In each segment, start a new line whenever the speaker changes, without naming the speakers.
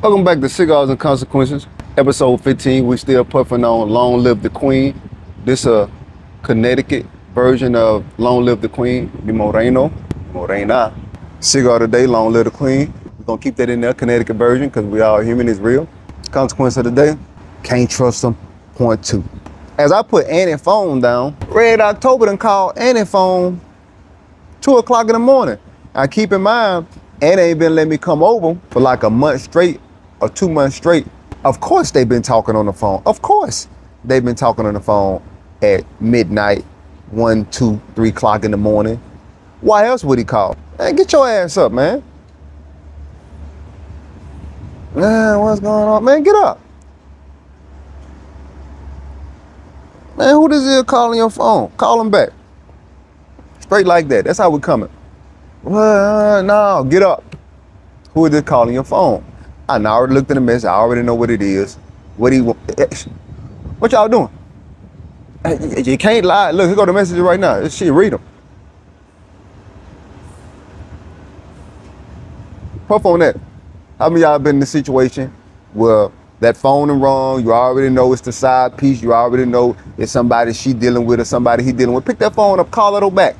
Welcome back to Cigars and Consequences, episode 15. We still puffing on Long Live the Queen. This a Connecticut version of Long Live the Queen, Mi Morena. Cigar today, Long Live the Queen. We're gonna keep that in there, Connecticut version, because we all human is real. Consequence of the day, can't trust them, point two. As I put Annie's phone down, Red October done called Annie's phone 2 o'clock in the morning. Now keep in mind, Annie ain't been letting me come over for like a month straight or 2 months straight. Of course they've been talking on the phone. Of course they've been talking on the phone at midnight, 1, 2, 3 o'clock in the morning. Why else would he call? Man, get your ass up, man. Man, what's going on? Man, get up. Man, who this is calling your phone? Call him back. Straight like that. That's how we coming. Well, no, get up. Who is this calling your phone? I already looked at the message. I already know what it is. What y'all doing? You can't lie. Look, here go the messages right now. This shit, read them. Puff on that. How many of y'all been in the situation where that phone is wrong? You already know it's the side piece. You already know it's somebody she dealing with or somebody he dealing with. Pick that phone up. Call it back.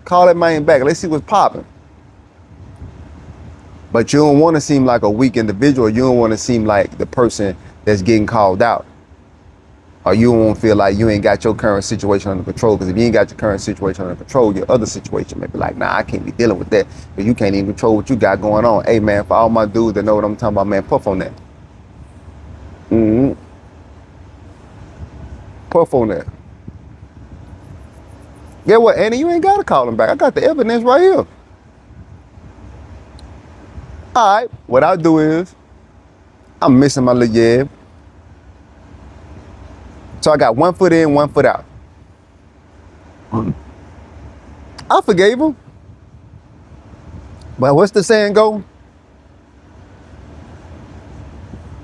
Call that man back. Let's see what's popping. But you don't want to seem like a weak individual. You don't want to seem like the person that's getting called out. Or you don't want to feel like you ain't got your current situation under control. Because if you ain't got your current situation under control, your other situation may be like, nah, I can't be dealing with that. Because you can't even control what you got going on. Hey, man, for all my dudes that know what I'm talking about, man, puff on that. Puff on that. Get what, Annie? You ain't got to call him back. I got the evidence right here. All right, what I'll do is, I'm missing my little jab. So I got 1 foot in, 1 foot out. I forgave him. But what's the saying go?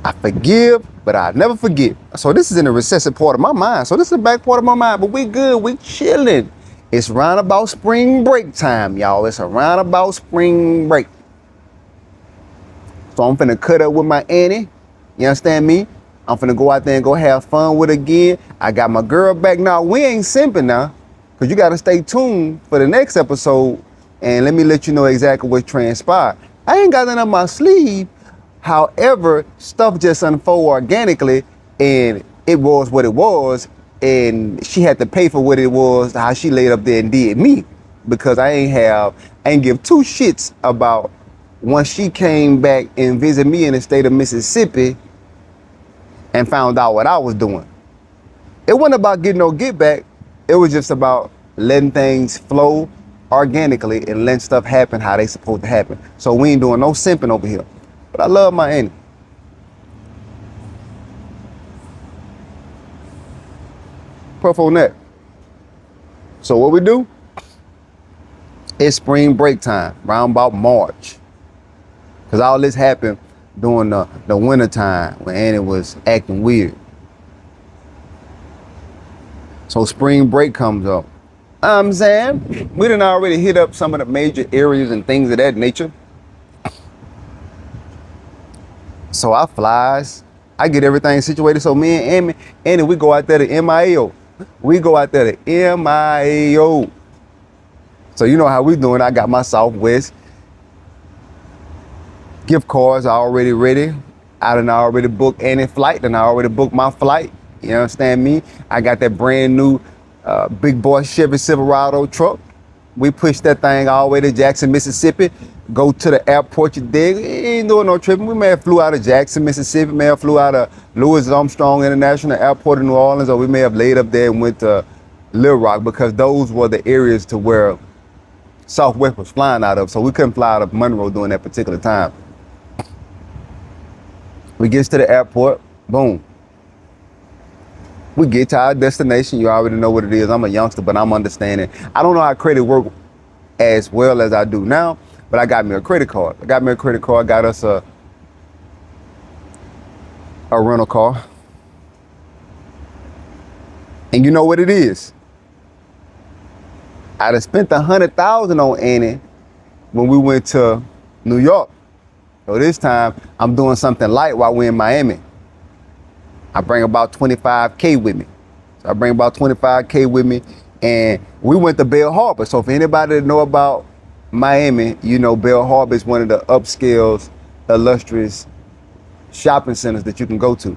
I forgive, but I never forget. So this is in the recessive part of my mind. So this is the back part of my mind, but we good, we chilling. It's round about spring break time, y'all. It's around about spring break. So I'm finna cut up with my Annie. You understand me? I'm finna go out there and go have fun with her again. I got my girl back now. We ain't simping now, because you got to stay tuned for the next episode. And let me let you know exactly what transpired. I ain't got nothing up my sleeve. However, stuff just unfolded organically, and it was what it was. And she had to pay for what it was, how she laid up there and did me. Because I ain't give 2 shits about once she came back and visited me in the state of Mississippi and found out what I was doing. It wasn't about getting no get back. It was just about letting things flow organically and letting stuff happen how they supposed to happen. So we ain't doing no simping over here. But I love my Annie. Puff on that. So what we do? It's spring break time, round about March. Because all this happened during the winter time when Annie was acting weird. So spring break comes up. I'm saying, we done already hit up some of the major areas and things of that nature. So I flies, I get everything situated. So me and Annie, we go out there to MIAO. We go out there to MIAO. So you know how we doing. I got my Southwest gift cards already ready. I done already booked Annie's flight, and I already booked my flight. You understand me? I got that brand new big boy Chevy Silverado truck. We pushed that thing all the way to Jackson, Mississippi. Go to the airport, you dig? Ain't doing no tripping. We may have flew out of Jackson, Mississippi. May have flew out of Louis Armstrong International Airport in New Orleans, or we may have laid up there and went to Little Rock, because those were the areas to where Southwest was flying out of. So we couldn't fly out of Monroe during that particular time. We get to the airport, boom. We get to our destination. You already know what it is. I'm a youngster, but I'm understanding. I don't know how credit work as well as I do now, but I got me a credit card. Got us a rental car. And you know what it is? I'd have spent $100,000 on Annie when we went to New York. So this time I'm doing something light while we're in Miami. I bring about 25K with me. So I bring about 25K with me, and we went to Bell Harbor. So for anybody that know about Miami, you know Bell Harbor is one of the upscale, illustrious shopping centers that you can go to.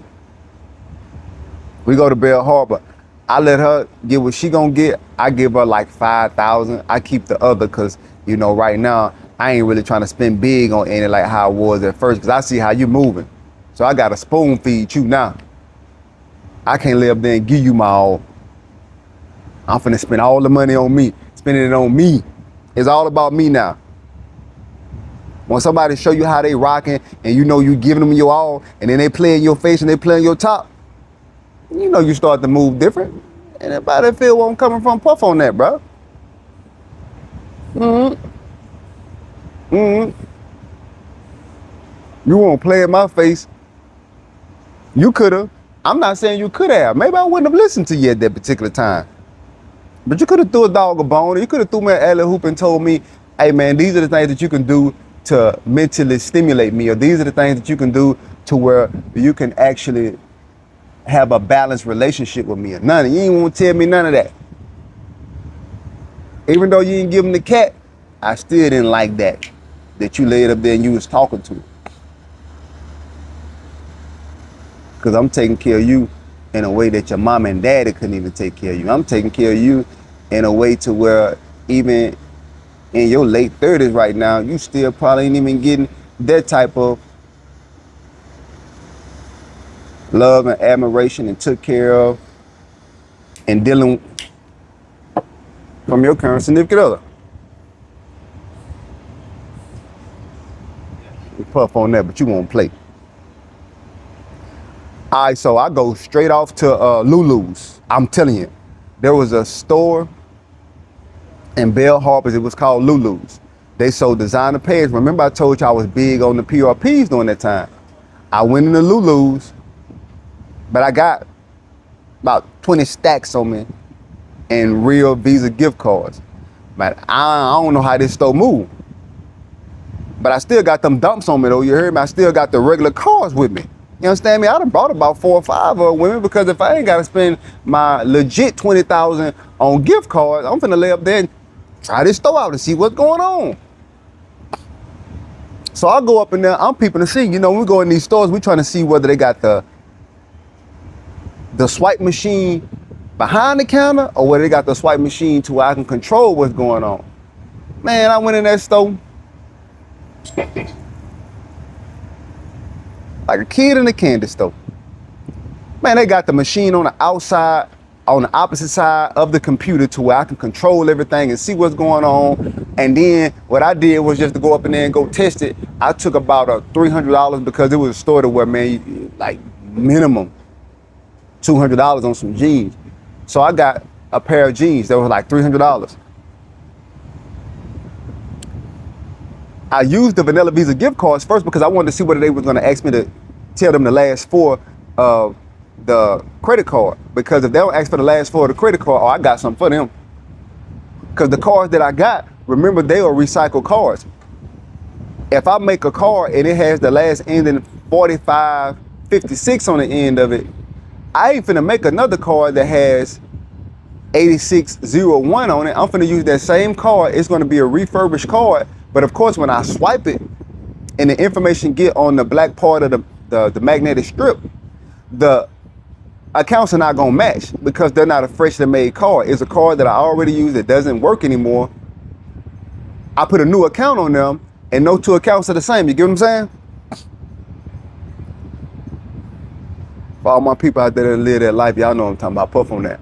We go to Bell Harbor. I let her get what she gonna get. I give her like 5,000. I keep the other because, you know, right now, I ain't really trying to spend big on any like how it was at first because I see how you moving. So I got to spoon feed you now. I can't lay up there and give you my all. I'm finna spend all the money on me. Spending it on me. It's all about me now. When somebody show you how they rocking and you know you giving them your all and then they play in your face and they play on your top, you know you start to move different. And everybody feel where I'm coming from, puff on that, bro. You won't play in my face. You could've. I'm not saying you could have. Maybe I wouldn't have listened to you at that particular time. But you could have threw a dog a bone, or you could have threw me an alley hoop and told me, hey man, these are the things that you can do to mentally stimulate me, or these are the things that you can do to where you can actually have a balanced relationship with me. Or none of you ain't want to tell me none of that. Even though you didn't give him the cat, I still didn't like that you laid up there and you was talking to. Because I'm taking care of you in a way that your mom and daddy couldn't even take care of you. I'm taking care of you in a way to where even in your late 30s right now, you still probably ain't even getting that type of love and admiration and took care of and dealing from your current significant other. You puff on that, but you won't play. All right, so I go straight off to Lulu's. I'm telling you, there was a store in Bell Harbor. It was called Lulu's. They sold designer pants. Remember I told you I was big on the PRPs during that time. I went into Lulu's, but I got about 20 stacks on me and real Visa gift cards. But I don't know how this store moved. But I still got them dumps on me though, you heard me? I still got the regular cards with me. You understand me? I done brought about 4 or 5 women because if I ain't gotta spend my legit 20,000 on gift cards, I'm finna lay up there and try this store out to see what's going on. So I go up in there, I'm peeping to see, you know, when we go in these stores, we trying to see whether they got the swipe machine behind the counter or whether they got the swipe machine to where I can control what's going on. Man, I went in that store like a kid in a candy store. Man, they got the machine on the outside, on the opposite side of the computer to where I can control everything and see what's going on. And then what I did was just to go up in there and go test it. I took about $300 because it was a store to where, man, like minimum $200 on some jeans. So I got a pair of jeans that was like $300. I used the Vanilla Visa gift cards first because I wanted to see whether they were going to ask me to tell them the last 4 of the credit card. Because if they don't ask for the last 4 of the credit card, oh, I got something for them. Because the cards that I got, remember, they are recycled cards. If I make a card and it has the last ending 4556 on the end of it, I ain't finna make another card that has 8601 on it. I'm finna use that same card. It's gonna be a refurbished card. But of course, when I swipe it and the information get on the black part of the magnetic strip, the accounts are not gonna match because they're not a freshly made card. It's a card that I already use that doesn't work anymore. I put a new account on them and no 2 accounts are the same. You get what I'm saying? For all my people out there that live that life, y'all know what I'm talking about. Puff on that.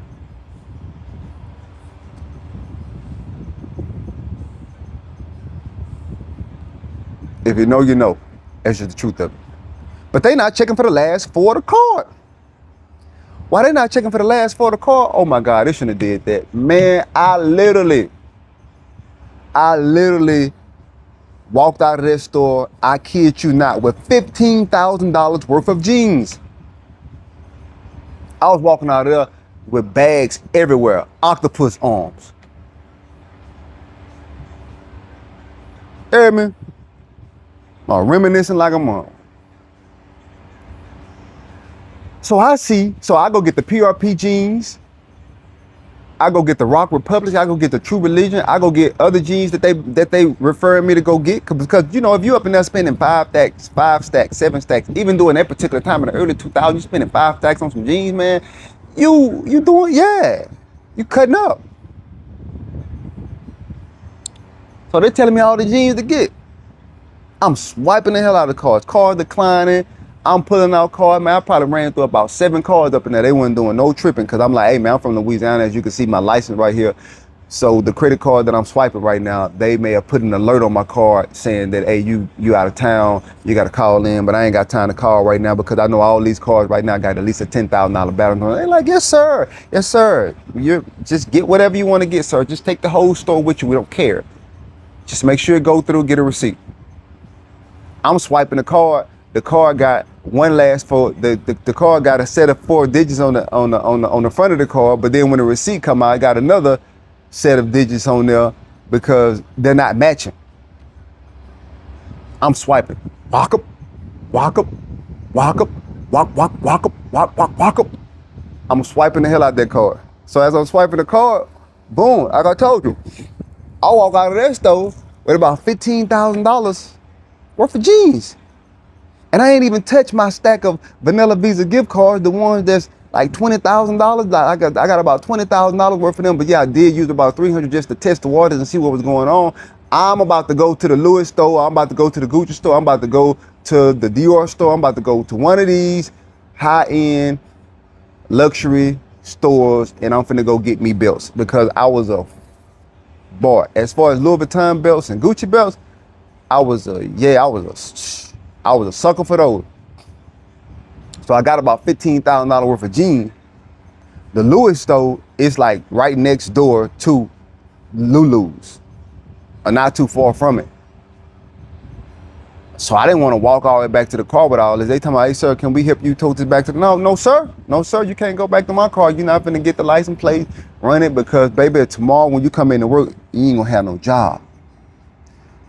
If you know, you know. That's just the truth of it. But they not checking for the last 4 of the card. Why they not checking for the last 4 of the card? Oh my God, they shouldn't have did that. Man, I literally walked out of that store, I kid you not, with $15,000 worth of jeans. I was walking out of there with bags everywhere, octopus arms. Hear me? I'm reminiscing like a mom. So I go get the PRP jeans. I go get the Rock Republic. I go get the True Religion. I go get other jeans that they refer me to go get because you know if you up in there spending 5 stacks, 7 stacks, even during that particular time in the early 2000s, you spending 5 stacks on some jeans, man. You doing you cutting up. So they're telling me all the jeans to get. I'm swiping the hell out of cars. Cars declining. I'm pulling out cars, man. I probably ran through about 7 cars up in there. They wasn't doing no tripping because I'm like, hey, man, I'm from Louisiana. As you can see, my license right here. So the credit card that I'm swiping right now, they may have put an alert on my card saying that, hey, you out of town. You got to call in. But I ain't got time to call right now because I know all these cars right now got at least a $10,000 balance. They're like, yes, sir. Yes, sir. You just get whatever you want to get, sir. Just take the whole store with you. We don't care. Just make sure it go through, get a receipt. I'm swiping the card. The card got one last four. The card got a set of 4 digits on the front of the card. But then when the receipt come out, I got another set of digits on there because they're not matching. I'm swiping. Walk up, walk up, walk up, walk up, walk up. I'm swiping the hell out that card. So as I'm swiping the card, boom, like I told you, I walk out of that store with about $15,000 worth of jeans. And I ain't even touched my stack of vanilla Visa gift cards, the ones that's like $20,000. I got about $20,000 worth of them, but yeah, I did use about 300 just to test the waters and see what was going on. I'm about to go to the Louis store. I'm about to go to the Gucci store. I'm about to go to the Dior store. I'm about to go to one of these high-end luxury stores, and I'm finna go get me belts because I was a boy. As far as Louis Vuitton belts and Gucci belts, I was a sucker for those. So I got about $15,000 worth of jeans. The Louis store is like right next door to Lulu's, or not too far from it. So I didn't want to walk all the way back to the car with all this. They tell me, hey, sir, can we help you tote this back to the... No, sir. No, sir, you can't go back to my car. You're not going to get the license plate, run it, because, baby, tomorrow when you come in to work, you ain't going to have no job.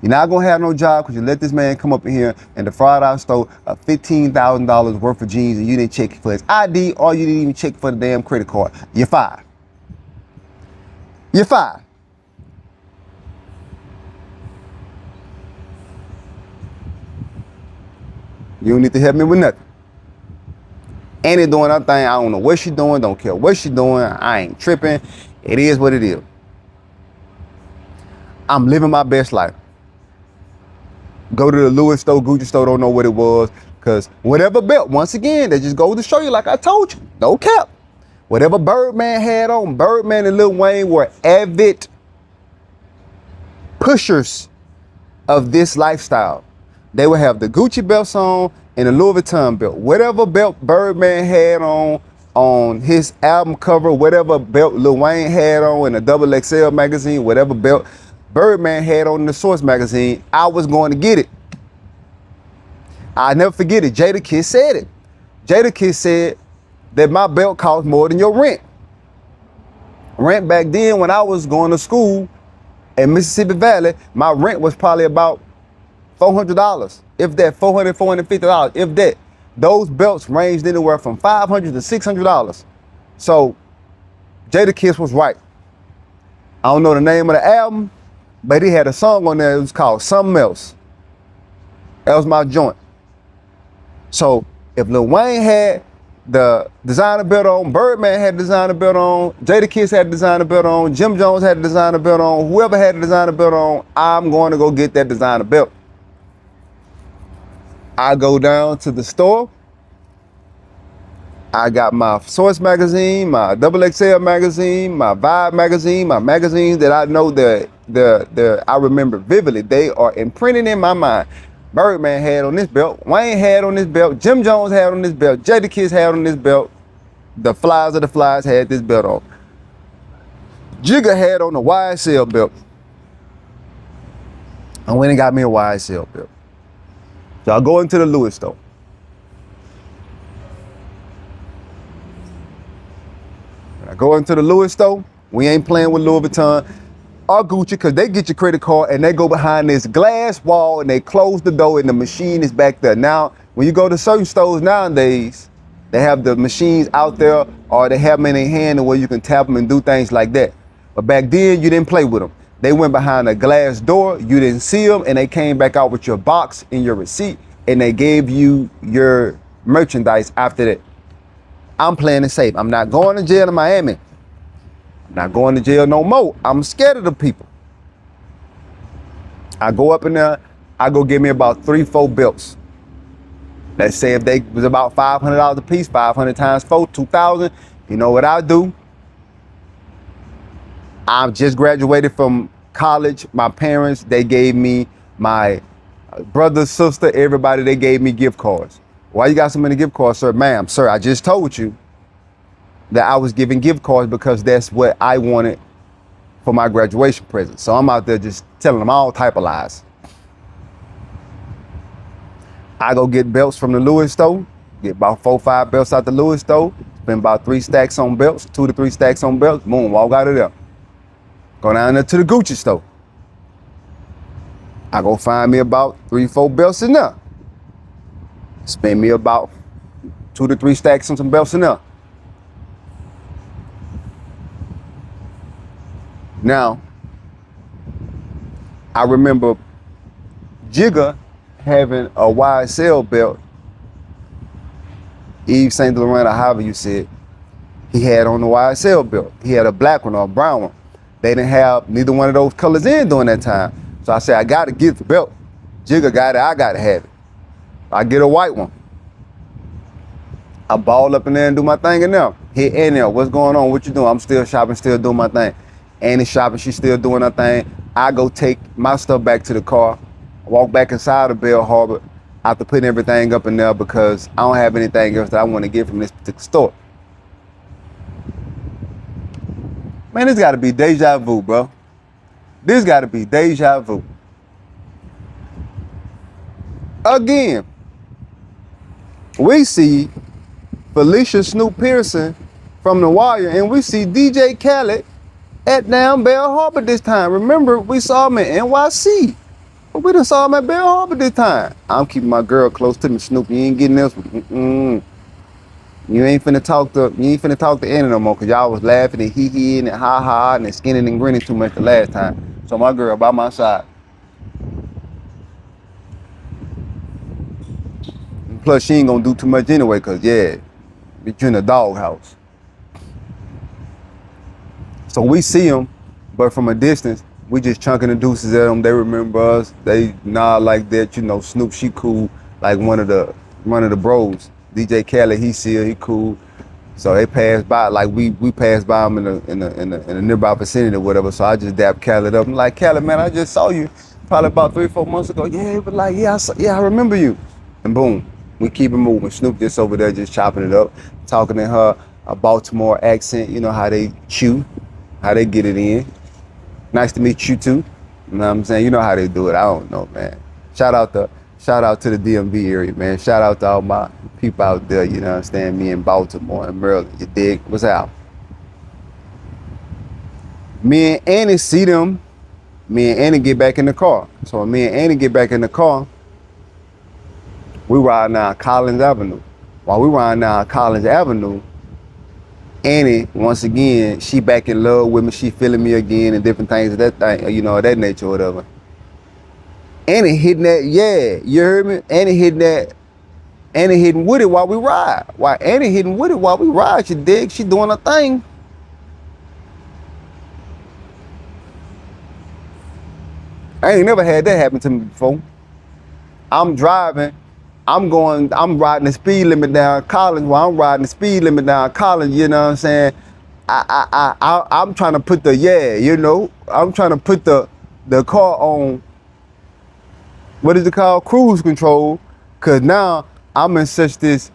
You're not going to have no job because you let this man come up in here and defraud our store of $15,000 worth of jeans and you didn't check for his ID or you didn't even check for the damn credit card. You're fired. You're fired. You don't need to help me with nothing. Annie doing her thing. I don't know what she doing. Don't care what she doing. I ain't tripping. It is what it is. I'm living my best life. Go to the Louis store, Gucci store, don't know what it was. Because whatever belt, once again, they just go to show you like I told you. No cap. Whatever Birdman had on, Birdman and Lil Wayne were avid pushers of this lifestyle. They would have the Gucci belts on and the Louis Vuitton belt. Whatever belt Birdman had on his album cover, whatever belt Lil Wayne had on in the Double XL magazine, whatever belt Birdman had on in the Source magazine, I was going to get it. I'll never forget it. Jadakiss said it. Jadakiss said that my belt cost more than your rent. Rent back then when I was going to school in Mississippi Valley, my rent was probably about $400. If that, $400, $450, if that. Those belts ranged anywhere from $500 to $600. So Jadakiss was right. I don't know the name of the album, but he had a song on there. It was called Something Else. That was my joint. So if Lil Wayne had the designer belt on, Birdman had the designer belt on, Jadakiss had the designer belt on, Jim Jones had the designer belt on, whoever had the designer belt on, I'm going to go get that designer belt. I go down to the store. I got my Source magazine, my Double XL magazine, my Vibe magazine, my magazines that I know that I remember vividly. They are imprinted in my mind. Birdman had on this belt, Wayne had on this belt, Jim Jones had on this belt, Jadakiss had on this belt, the Flies of the Flies had this belt on. Jigga had on the YSL belt. I went and got me a YSL belt. So I go into the Louis store. When I go into the Louis store, we ain't playing with Louis Vuitton. or Gucci, because they get your credit card and they go behind this glass wall and they close the door and the machine is back there. Now, when you go to certain stores nowadays, they have the machines out there or they have them in their hand where you can tap them and do things like that. But back then, you didn't play with them. They went behind a glass door, you didn't see them, and they came back out with your box and your receipt, and they gave you your merchandise after that. I'm playing it safe. I'm not going to jail in Miami. I'm not going to jail no more. I'm scared of the people. I go up in there, I go get me about 3-4 belts. Let's say if they was about $500 a piece, 500 times 4, 2,000. You know what I do? I just graduated from college. My parents, they gave me, my brother, sister, everybody, they gave me gift cards. Why you got so many gift cards, sir? Ma'am, sir, I just told you that I was giving gift cards because that's what I wanted for my graduation present. So I'm out there just telling them all type of lies. I go get belts from the Lewis store, get about 4 or 5 belts out the Lewis store, spend about 3 stacks on belts, 2 to 3 stacks on belts, boom, walk out of there. Go down there to the Gucci store. I go find me about 3 or 4 belts in there. Spend me about 2 to 3 stacks on some belts in there. Now, I remember Jigga having a YSL belt, Yves Saint Laurent, or however you said, he had on the YSL belt. He had a black one or a brown one. They didn't have neither one of those colors in during that time. So I said, I gotta get the belt. Jigga got it, I gotta have it. I get a white one. I ball up in there and do my thing in there. Hit in there, what's going on, what you doing? I'm still shopping, still doing my thing. Annie's shopping, she's still doing her thing. I go take my stuff back to the car, walk back inside of Bell Harbor after putting everything up in there because I don't have anything else that I want to get from this particular store. Man, this gotta be deja vu, bro. This gotta be deja vu. Again, we see Felicia Snoop Pearson from The Wire and we see DJ Khaled at down Bell Harbor this time. Remember, we saw him in NYC. But we done saw him at Bell Harbor this time. I'm keeping my girl close to me, Snoop. You ain't getting this. You ain't finna talk to Annie no more, cause y'all was laughing and hee-heeing and ha-ha and skinning and grinning too much the last time. So my girl by my side. And plus she ain't gonna do too much anyway, cause yeah, bitch, you in the doghouse. So we see them, but from a distance, we just chunking the deuces at them. They remember us. They nod like that. You know, Snoop, she cool, like one of the bros. DJ Khaled, he see her, he cool. So they passed by, like we passed by him in the nearby vicinity or whatever. So I just dapped Khaled up. I'm like, Khaled, man, I just saw you probably about 3 or 4 months ago. Yeah, but like, I remember you. And boom, we keep it moving. Snoop just over there just chopping it up, talking in her a Baltimore accent. You know how they chew, how they get it in. Nice to meet you too. You know what I'm saying? You know how they do it. I don't know, man. Shout out to the DMV area, man. Shout out to all my people out there, you know what I'm saying? Me in Baltimore and Maryland, you dig? What's out? Me and Annie see them. Me and Annie get back in the car. So when me and Annie get back in the car, we riding down Collins Avenue. While we riding down Collins Avenue, Annie, once again, she back in love with me. She feeling me again and different things of that thing, you know, that nature or whatever. Annie hitting that, yeah, you heard me? Annie hitting with it while we ride. Why Annie hitting with it while we ride, you dig? She doing her thing. I ain't never had that happen to me before. I'm driving, I'm riding the speed limit down Collins. While I'm riding the speed limit down Collins, you know what I'm saying? I'm trying to put I'm trying to put the car on, what is it called? Cruise control. Cause now I'm in such this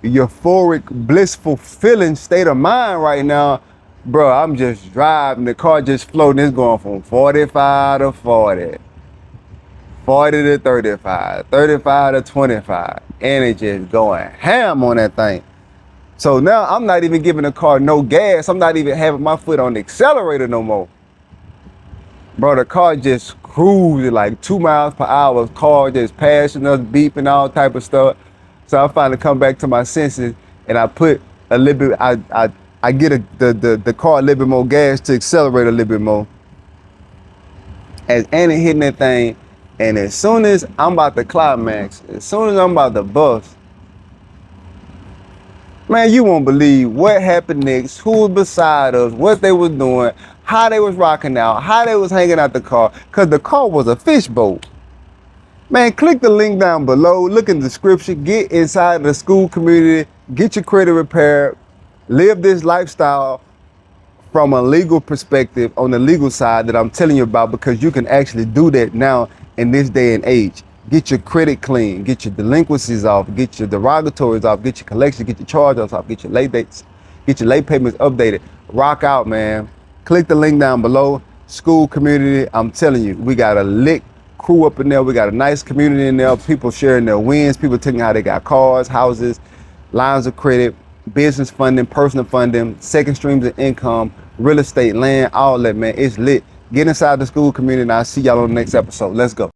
euphoric, blissful feeling state of mind right now. Bro, I'm just driving, the car just floating. It's going from 45 to 40, 40 to 35, 35 to 25. And it just going ham on that thing. So now I'm not even giving the car no gas. I'm not even having my foot on the accelerator no more. Bro, the car just cruised like 2 miles per hour. Car just passing us, beeping, all type of stuff. So I finally come back to my senses, and I put a little bit. I get the car a little bit more gas to accelerate a little bit more. As Annie hitting that thing, and as soon as I'm about to climax, as soon as I'm about to bust, man, you won't believe what happened next, who was beside us, what they was doing, how they was rocking out, how they was hanging out the car, because the car was a fishboat. Man, click the link down below, look in the description, get inside the school community, get your credit repaired, live this lifestyle from a legal perspective on the legal side that I'm telling you about, because you can actually do that now in this day and age. Get your credit clean, get your delinquencies off, get your derogatories off, get your collections, get your charge-offs off, get your late dates, get your late payments updated. Rock out, man. Click the link down below. School community, I'm telling you, we got a lit crew up in there. We got a nice community in there. People sharing their wins, people telling how they got cars, houses, lines of credit, business funding, personal funding, second streams of income, real estate, land, all that, man. It's lit. Get inside the school community, and I'll see y'all on the next episode. Let's go.